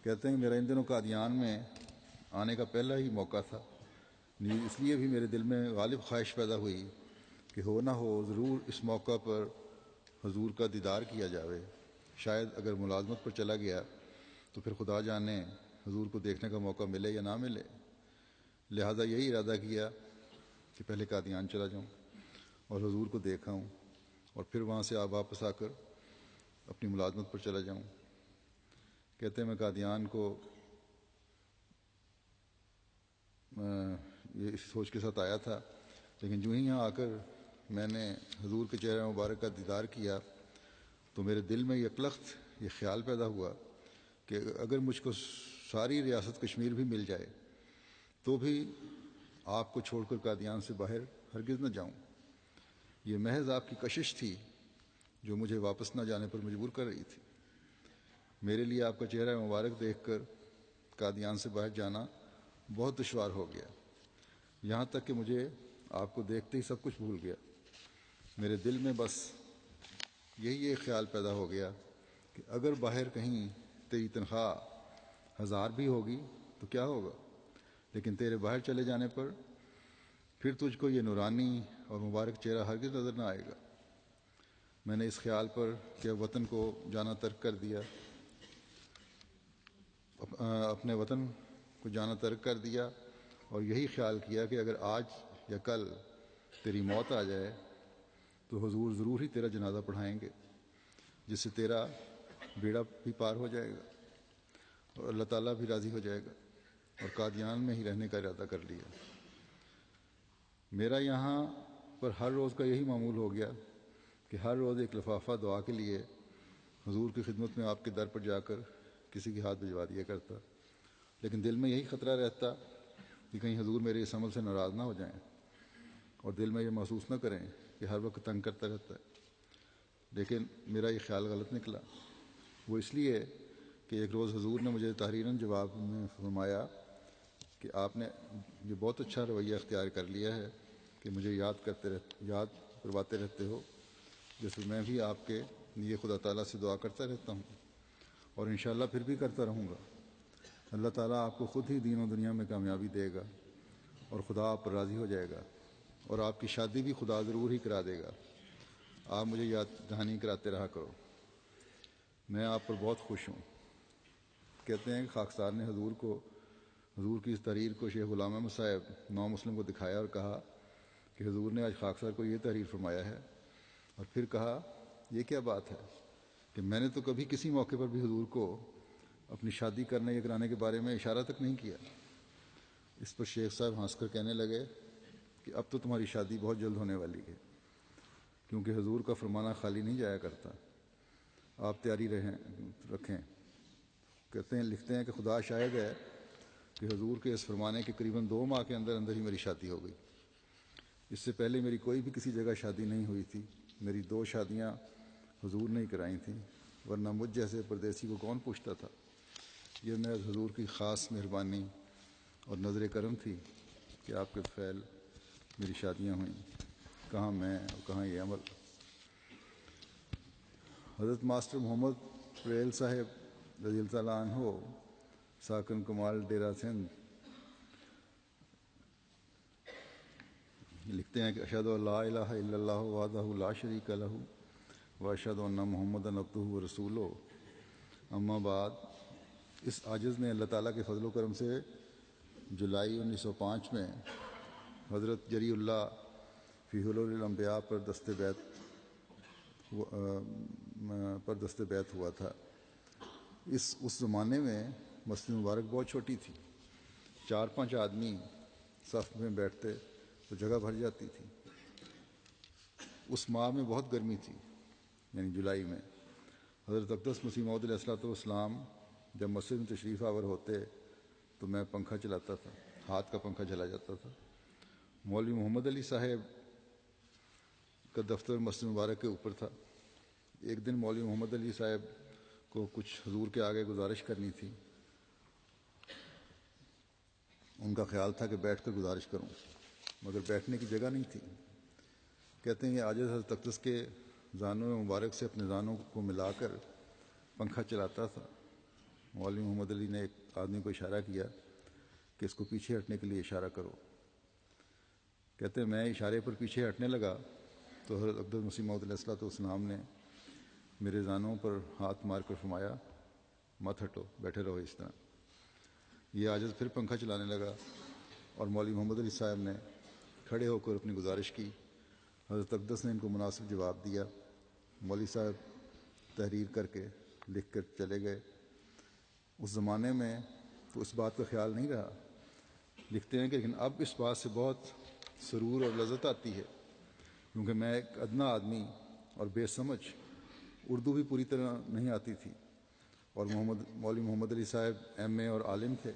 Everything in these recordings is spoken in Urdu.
کہتے ہیں میرا ان دنوں قادیان میں آنے کا پہلا ہی موقع تھا، اس لیے بھی میرے دل میں غالب خواہش پیدا ہوئی کہ ہو نہ ہو ضرور اس موقع پر حضور کا دیدار کیا جاوے۔ شاید اگر ملازمت پر چلا گیا تو پھر خدا جانے حضور کو دیکھنے کا موقع ملے یا نہ ملے، لہذا یہی ارادہ کیا کہ پہلے قادیان چلا جاؤں اور حضور کو دیکھ آؤں اور پھر وہاں سے واپس آ کر اپنی ملازمت پر چلا جاؤں۔ کہتے ہیں میں قادیان کو یہ اس سوچ کے ساتھ آیا تھا، لیکن جو ہی یہاں آ کر میں نے حضور کے چہرہ مبارک کا دیدار کیا تو میرے دل میں یکلخت یہ خیال پیدا ہوا کہ اگر مجھ کو ساری ریاست کشمیر بھی مل جائے تو بھی آپ کو چھوڑ کر قادیان سے باہر ہرگز نہ جاؤں۔ یہ محض آپ کی کشش تھی جو مجھے واپس نہ جانے پر مجبور کر رہی تھی۔ میرے لیے آپ کا چہرہ مبارک دیکھ کر قادیان سے باہر جانا بہت دشوار ہو گیا، یہاں تک کہ مجھے آپ کو دیکھتے ہی سب کچھ بھول گیا۔ میرے دل میں بس یہی ایک خیال پیدا ہو گیا کہ اگر باہر کہیں تیری تنخواہ 1000 بھی ہوگی تو کیا ہوگا، لیکن تیرے باہر چلے جانے پر پھر تجھ کو یہ نورانی اور مبارک چہرہ ہرگز نظر نہ آئے گا۔ میں نے اس خیال پر کہ وطن کو جانا ترک کر دیا، اپنے وطن کو جانا ترک کر دیا اور یہی خیال کیا کہ اگر آج یا کل تیری موت آ جائے تو حضور ضرور ہی تیرا جنازہ پڑھائیں گے، جس سے تیرا بیڑا بھی پار ہو جائے گا اور اللہ تعالیٰ بھی راضی ہو جائے گا، اور قادیان میں ہی رہنے کا ارادہ کر لیا۔ میرا یہاں پر ہر روز کا یہی معمول ہو گیا کہ ہر روز ایک لفافہ دعا کے لیے حضور کی خدمت میں آپ کے در پر جا کر کسی کے ہاتھ بھجوا دیا کرتا، لیکن دل میں یہی خطرہ رہتا کہ کہیں حضور میرے اس عمل سے ناراض نہ ہو جائیں اور دل میں یہ محسوس نہ کریں کہ ہر وقت تنگ کرتا رہتا ہے۔ لیکن میرا یہ خیال غلط نکلا، وہ اس لیے کہ ایک روز حضور نے مجھے تحریراً جواب میں فرمایا کہ آپ نے یہ بہت اچھا رویہ اختیار کر لیا ہے کہ مجھے یاد کرواتے رہتے ہو، جیسے میں بھی آپ کے لیے خدا تعالیٰ سے دعا کرتا رہتا ہوں اور انشاءاللہ پھر بھی کرتا رہوں گا۔ اللہ تعالیٰ آپ کو خود ہی دین و دنیا میں کامیابی دے گا اور خدا آپ پر راضی ہو جائے گا، اور آپ کی شادی بھی خدا ضرور ہی کرا دے گا۔ آپ مجھے یاد دہانی کراتے رہا کرو، میں آپ پر بہت خوش ہوں۔ کہتے ہیں کہ خاکسار نے حضور کی اس تحریر کو شیخ غلام احمد صاحب نو مسلم کو دکھایا اور کہا کہ حضور نے آج خاکسار کو یہ تحریر فرمایا ہے، اور پھر کہا یہ کیا بات ہے کہ میں نے تو کبھی کسی موقع پر بھی حضور کو اپنی شادی کرنے یا کرانے کے بارے میں اشارہ تک نہیں کیا۔ اس پر شیخ صاحب ہنس کر کہنے لگے کہ اب تو تمہاری شادی بہت جلد ہونے والی ہے، کیونکہ حضور کا فرمانا خالی نہیں جایا کرتا، آپ تیاری رکھیں۔ کہتے ہیں لکھتے ہیں کہ خدا شاہد ہے کہ حضور کے اس فرمانے کے قریباً 2 ماہ کے اندر اندر ہی میری شادی ہو گئی۔ اس سے پہلے میری کوئی بھی کسی جگہ شادی نہیں ہوئی تھی، میری 2 شادیاں حضور نے ہی کرائی تھیں، ورنہ مجھ جیسے پردیسی کو کون پوچھتا تھا۔ یہ محض حضور کی خاص مہربانی اور نظر کرم تھی کہ آپ کے فعل میری شادیاں ہوئیں، کہاں میں اور کہاں یہ عمل۔ حضرت ماسٹر محمد ریل صاحب رضی اللہ تعالیٰ عنہ ساکن کمال ڈیرہ سندھ لکھتے ہیں کہ اشہد ان لا الہ الا اللہ وحدہ لا شریک لہ واشہد ان محمدا عبدہ ورسولہ، اما بعد۔ اس عاجز نے اللہ تعالیٰ کے فضل و کرم سے جولائی 1905 میں حضرت جری اللہ فی حلول الانبیاء پر دست بیت ہوا تھا۔ اس زمانے میں مسجد مبارک بہت چھوٹی تھی، 4-5 آدمی صف میں بیٹھتے تو جگہ بھر جاتی تھی۔ اس ماہ میں بہت گرمی تھی، یعنی جولائی میں۔ حضرت اقدس مسیح موعود علیہ الصلوۃ والسلام جب مسجد میں تشریف آور ہوتے تو میں پنکھا چلاتا تھا، ہاتھ کا پنکھا چلا جاتا تھا۔ مولوی محمد علی صاحب کا دفتر مسجد مبارک کے اوپر تھا۔ ایک دن مولوی محمد علی صاحب کو کچھ حضور کے آگے گزارش کرنی تھی۔ ان کا خیال تھا کہ بیٹھ کر گزارش کروں، مگر بیٹھنے کی جگہ نہیں تھی۔ کہتے ہیں یہ عاجز حضرت اقدس کے زانوں مبارک سے اپنے زانوں کو ملا کر پنکھا چلاتا تھا۔ مولوی محمد علی نے ایک آدمی کو اشارہ کیا کہ اس کو پیچھے ہٹنے کے لیے اشارہ کرو. کہتے ہیں میں اشارے پر پیچھے ہٹنے لگا تو حضرت عبد المسیح موعود علیہ الصلوۃ والسلام نے میرے زانوں پر ہاتھ مار کر فرمایا مت ہٹو، بیٹھے رہو اس طرح. یہ عاجز پھر پنکھا چلانے لگا اور مولوی محمد علی صاحب نے کھڑے ہو کر اپنی گزارش کی. حضرت اقدس نے ان کو مناسب جواب دیا. مولوی صاحب تحریر کر کے لکھ کر چلے گئے. اس زمانے میں تو اس بات کا خیال نہیں رہا. لکھتے ہیں کہ لیکن اب اس بات سے بہت سرور اور لذت آتی ہے کیونکہ میں ایک ادنا آدمی اور بے سمجھ، اردو بھی پوری طرح نہیں آتی تھی، اور مولوی محمد علی صاحب ایم اے اور عالم تھے،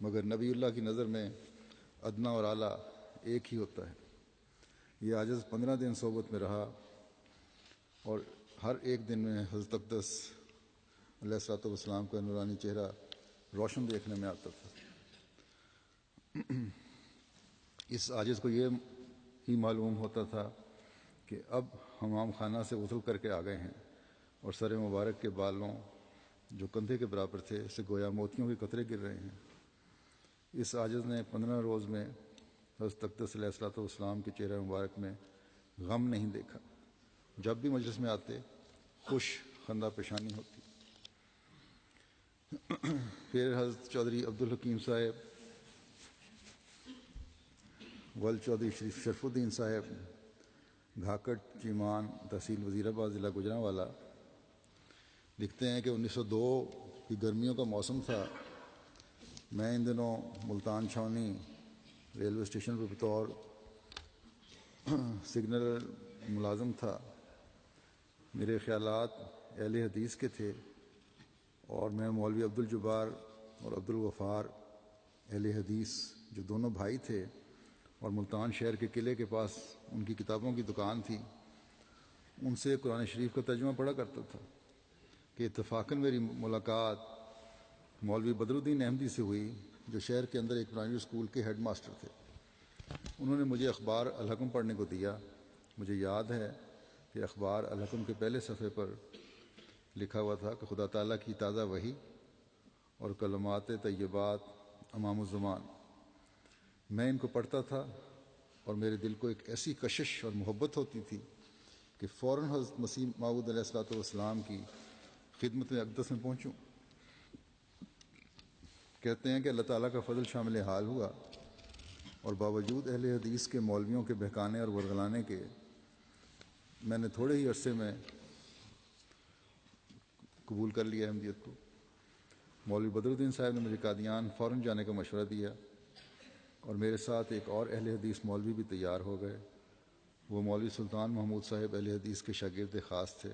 مگر نبی اللہ کی نظر میں ادنا اور اعلیٰ ایک ہی ہوتا ہے. یہ عاجز 15 دن صحبت میں رہا اور ہر ایک دن میں حضرت اقدس علیہ الصلوۃ والسلام کا نورانی چہرہ روشن دیکھنے میں آتا تھا. اس عاجز کو یہ ہی معلوم ہوتا تھا کہ اب حمام خانہ سے غسل کر کے آ گئے ہیں اور سر مبارک کے بالوں جو کندھے کے برابر تھے سے گویا موتیوں کے قطرے گر رہے ہیں. اس عاجز نے 15 روز میں حضرت اقدس علیہ الصلوۃ والسلام کے چہرہ مبارک میں غم نہیں دیکھا. جب بھی مجلس میں آتے خوش خندہ پیشانی ہوتی. پھر حضرت چودھری عبدالحکیم صاحب، ول چودھری شرف الدین صاحب، گھاکٹ چیمان، تحصیل وزیر آباد، ضلع گوجرانوالا، لکھتے ہیں کہ 1902 کی گرمیوں کا موسم تھا. میں ان دنوں ملتان چھاونی ریلوے اسٹیشن پر بطور سگنل ملازم تھا. میرے خیالات اہل حدیث کے تھے اور میں مولوی عبدالجبار اور عبدالغفار اہل حدیث جو دونوں بھائی تھے اور ملتان شہر کے قلعے کے پاس ان کی کتابوں کی دکان تھی، ان سے قرآن شریف کا ترجمہ پڑھا کرتا تھا کہ اتفاقاً میری ملاقات مولوی بدر الدین احمدی سے ہوئی جو شہر کے اندر ایک پرائمری اسکول کے ہیڈ ماسٹر تھے. انہوں نے مجھے اخبار الحکم پڑھنے کو دیا. مجھے یاد ہے کہ اخبار الحکم کے پہلے صفحے پر لکھا ہوا تھا کہ خدا تعالیٰ کی تازہ وحی اور کلمات طیبات امام الزمان. میں ان کو پڑھتا تھا اور میرے دل کو ایک ایسی کشش اور محبت ہوتی تھی کہ فوراً حضرت مسیح موعود علیہ الصلوۃ والسلام کی خدمت میں اقدس میں پہنچوں. کہتے ہیں کہ اللہ تعالیٰ کا فضل شامل حال ہوا اور باوجود اہل حدیث کے مولویوں کے بہکانے اور ورگلانے کے میں نے تھوڑے ہی عرصے میں قبول کر لیا احمدیت کو. مولوی بدر الدین صاحب نے مجھے قادیان فوراً جانے کا مشورہ دیا اور میرے ساتھ ایک اور اہل حدیث مولوی بھی تیار ہو گئے. وہ مولوی سلطان محمود صاحب اہل حدیث کے شاگرد خاص تھے.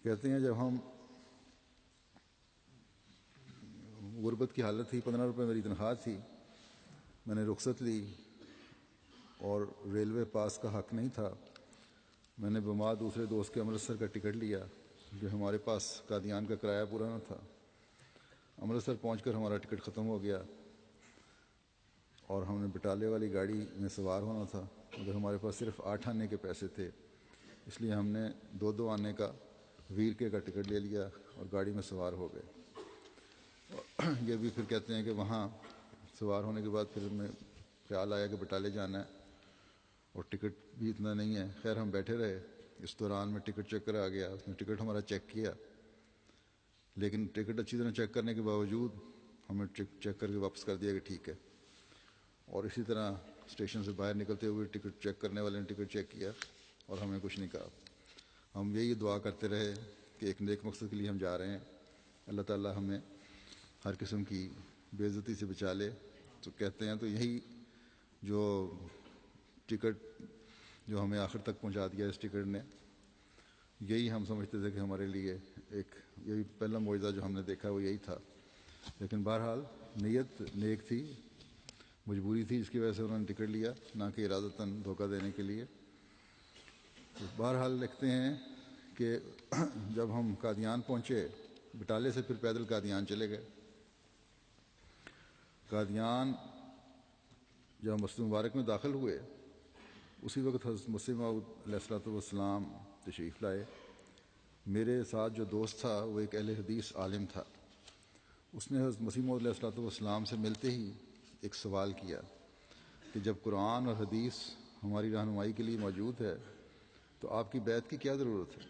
کہتے ہیں جب ہم غربت کی حالت تھی، 15 روپے میری تنخواہ تھی، میں نے رخصت لی اور ریلوے پاس کا حق نہیں تھا. میں نے بما دوسرے دوست کے امرتسر کا ٹکٹ لیا جو ہمارے پاس قادیان کا کرایہ پورا نہ تھا. امرتسر پہنچ کر ہمارا ٹکٹ ختم ہو گیا اور ہم نے بٹالے والی گاڑی میں سوار ہونا تھا مگر ہمارے پاس صرف 8 آنے کے پیسے تھے، اس لیے ہم نے 2 آنے کا ویر کے کا ٹکٹ لے لیا اور گاڑی میں سوار ہو گئے. یہ بھی پھر کہتے ہیں کہ وہاں سوار ہونے کے بعد پھر ہمیں خیال آیا کہ بٹالے جانا ہے اور ٹکٹ بھی اتنا نہیں ہے. خیر ہم بیٹھے رہے. اس دوران میں ٹکٹ چیکر آ گیا، اس نے ٹکٹ ہمارا چیک کیا، لیکن ٹکٹ اچھی طرح چیک کرنے کے باوجود ہمیں چیک کر کے واپس کر دیا کہ ٹھیک ہے. اور اسی طرح اسٹیشن سے باہر نکلتے ہوئے ٹکٹ چیک کرنے والے نے ٹکٹ چیک کیا اور ہمیں کچھ نہیں کہا. ہم یہی دعا کرتے رہے کہ ایک نیک مقصد کے لیے ہم جا رہے ہیں، اللہ تعالیٰ ہمیں ہر قسم کی بے عزتی سے بچا لے. تو کہتے ہیں تو یہی جو ٹکٹ جو ہمیں آخر تک پہنچا دیا اس ٹکٹ نے، یہی ہم سمجھتے تھے کہ ہمارے لیے ایک یہی پہلا معجزہ جو ہم نے دیکھا وہ یہی تھا. لیکن بہرحال نیت نیک تھی، مجبوری تھی جس کی وجہ سے انہوں نے ٹکٹ لیا، نہ کہ ارادتاً دھوکہ دینے کے لیے. تو بہرحال لکھتے ہیں کہ جب ہم قادیان پہنچے، بٹالے سے پھر پیدل قادیان چلے گئے. قادیان جب مسجد مبارک میں داخل ہوئے اسی وقت حضرت مسیح موعود علیہ الصلوۃ والسلام تشریف لائے. میرے ساتھ جو دوست تھا وہ ایک اہل حدیث عالم تھا. اس نے حضرت مسیح موعود علیہ الصلوۃ والسلام سے ملتے ہی ایک سوال کیا کہ جب قرآن اور حدیث ہماری رہنمائی کے لیے موجود ہے تو آپ کی بیعت کی کیا ضرورت ہے؟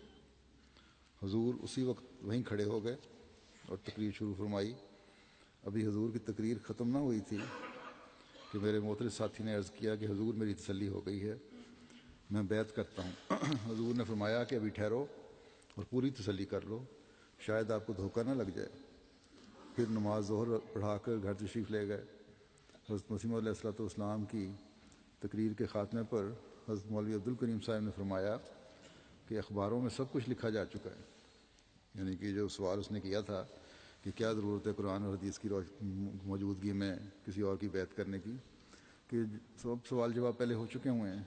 حضور اسی وقت وہیں کھڑے ہو گئے اور تقریر شروع فرمائی. ابھی حضور کی تقریر ختم نہ ہوئی تھی کہ میرے محترم ساتھی نے عرض کیا کہ حضور میری تسلی ہو گئی ہے، میں بیعت کرتا ہوں. حضور نے فرمایا کہ ابھی ٹھہرو اور پوری تسلی کر لو، شاید آپ کو دھوکہ نہ لگ جائے. پھر نماز ظہر پڑھا کر گھر تشریف لے گئے. حضرت مسیح موعود علیہ الصلوۃ والسلام کی تقریر کے خاتمے پر حضرت مولوی عبدالکریم صاحب نے فرمایا کہ اخباروں میں سب کچھ لکھا جا چکا ہے. یعنی کہ جو سوال اس نے کیا تھا کہ کیا ضرورت ہے قرآن اور حدیث کی موجودگی میں کسی اور کی بیعت کرنے کی، کہ سب سوال جواب پہلے ہو چکے ہوئے ہیں.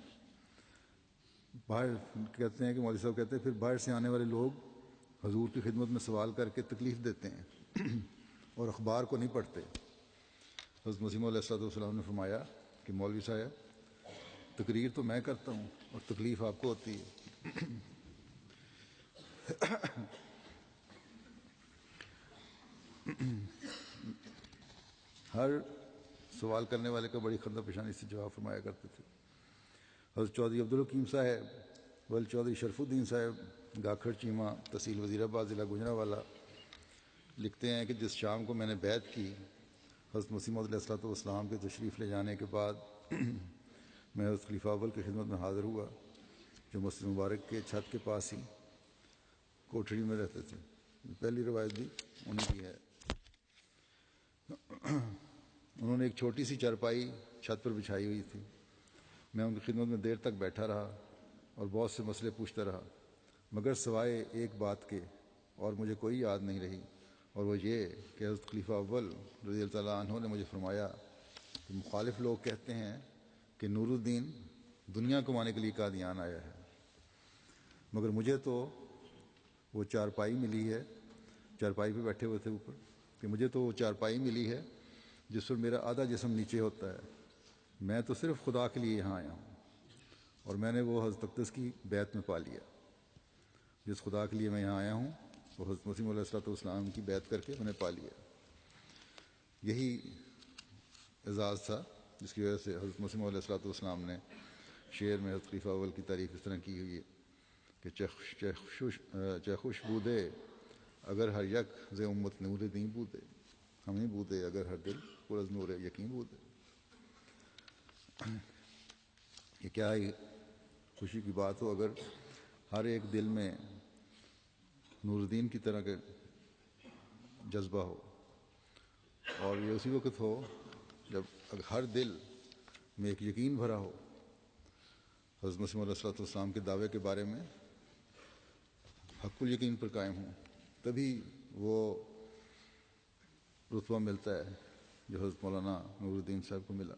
باہر کہتے ہیں کہ مولوی صاحب کہتے ہیں پھر باہر سے آنے والے لوگ حضور کی خدمت میں سوال کر کے تکلیف دیتے ہیں اور اخبار کو نہیں پڑھتے. حضرت مسیح موعود علیہ الصلوۃ والسلام نے فرمایا کہ مولوی صاحب تقریر تو میں کرتا ہوں اور تکلیف آپ کو ہوتی ہے. ہر سوال کرنے والے کا بڑی خندہ پیشانی سے جواب فرمایا کرتے تھے. حضرت چودھری عبدالحکیم صاحب ول چودھری شرف الدین صاحب گاکھڑ چیمہ تحصیل وزیر آباد ضلع گوجرانوالہ لکھتے ہیں کہ جس شام کو میں نے بیعت کی، حضرت مسیح موعود علیہ الصلوۃ والسلام کے تشریف لے جانے کے بعد میں حضرت خلیفہ اول کی خدمت میں حاضر ہوا جو مسجد مبارک کے چھت کے پاس ہی کوٹھڑی میں رہتے تھے. پہلی روایت بھی انہیں کی ہے. انہوں نے ایک چھوٹی سی چارپائی چھت پر بچھائی ہوئی تھی. میں ان کی خدمت میں دیر تک بیٹھا رہا اور بہت سے مسئلے پوچھتا رہا، مگر سوائے ایک بات کے اور مجھے کوئی یاد نہیں رہی، اور وہ یہ کہ حضرت خلیفہ اول رضی اللہ تعالیٰ عنہ نے مجھے فرمایا کہ مخالف لوگ کہتے ہیں کہ نور الدین دنیا کمانے کے لیے قادیان آیا ہے، مگر مجھے تو وہ چارپائی ملی ہے، چارپائی پہ بیٹھے ہوئے تھے اوپر، کہ مجھے تو وہ چارپائی ملی ہے جس پر میرا آدھا جسم نیچے ہوتا ہے. میں تو صرف خدا کے لیے یہاں آیا ہوں اور میں نے وہ حضرت اقدس کی بیعت میں پا لیا. جس خدا کے لیے میں یہاں آیا ہوں وہ حضرت مسیح علیہ الصلوۃ والسلام کی بیعت کر کے میں نے پا لیا. یہی اعزاز تھا جس کی وجہ سے حضرت مسیح علیہ الصلوۃ والسلام نے شعر میں حضرت خلیفہ اول کی تعریف اس طرح کی ہوئی ہے کہ چخوش بودے اگر ہر یک ز امت نور دین بودے، ہم نہیں بودے اگر ہر دل پر از نور یقین بودے. یہ کیا ہی خوشی کی بات ہو اگر ہر ایک دل میں نور الدین کی طرح کے جذبہ ہو، اور یہ اسی وقت ہو جب ہر دل میں ایک یقین بھرا ہو حضرت مسیح علیہ الصلوۃ والسلام کے دعوے کے بارے میں، حق الیقین پر قائم ہوں، تبھی وہ رتبہ ملتا ہے جو حضرت مولانا نور الدین صاحب کو ملا.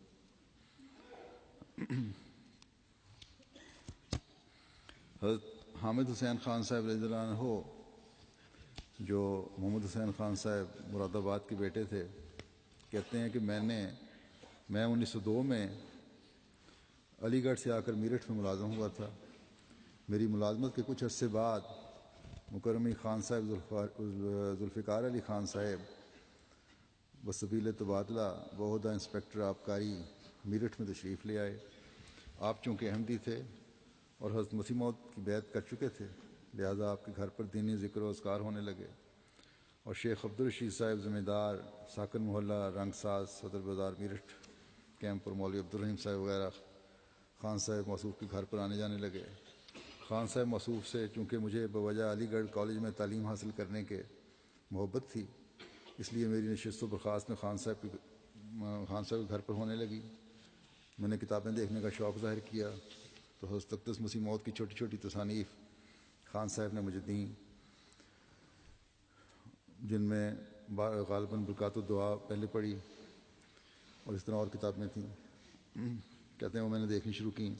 حضرت حامد حسین خان صاحب رضی اللہ عنہ جو محمد حسین خان صاحب مراد آباد کے بیٹے تھے، کہتے ہیں کہ میں 1902 میں علی گڑھ سے آ کر میرٹھ میں ملازم ہوا تھا. میری ملازمت کے کچھ عرصے بعد مکرمی خان صاحب ذوالفقار علی خان صاحب بسبیل تبادلہ بہدہ انسپکٹر آبکاری میرٹھ میں تشریف لے آئے. آپ چونکہ احمدی تھے اور حضرت مسیح موعود کی بیعت کر چکے تھے، لہذا آپ کے گھر پر دینی ذکر و اذکار ہونے لگے، اور شیخ عبدالرشید صاحب ذمہ دار ساکن محلہ رنگ ساز صدر بازار میرٹھ کیمپ پر مولوی عبدالرحیم صاحب وغیرہ خان صاحب موصوف کے گھر پر آنے جانے لگے. خان صاحب موصوف سے چونکہ مجھے بوجہ علی گڑھ کالج میں تعلیم حاصل کرنے کے محبت تھی، اس لیے میری نشست و برخاست میں خان صاحب کے گھر پر ہونے لگی. میں نے کتابیں دیکھنے کا شوق ظاہر کیا تو حضرت اقدس مسیح موعود کی چھوٹی چھوٹی تصانیف خان صاحب نے مجھے دیں، جن میں غالباً برکات الدعا پہلے پڑھی اور اس طرح اور کتابیں تھیں. کہتے ہیں وہ میں نے دیکھنی شروع کی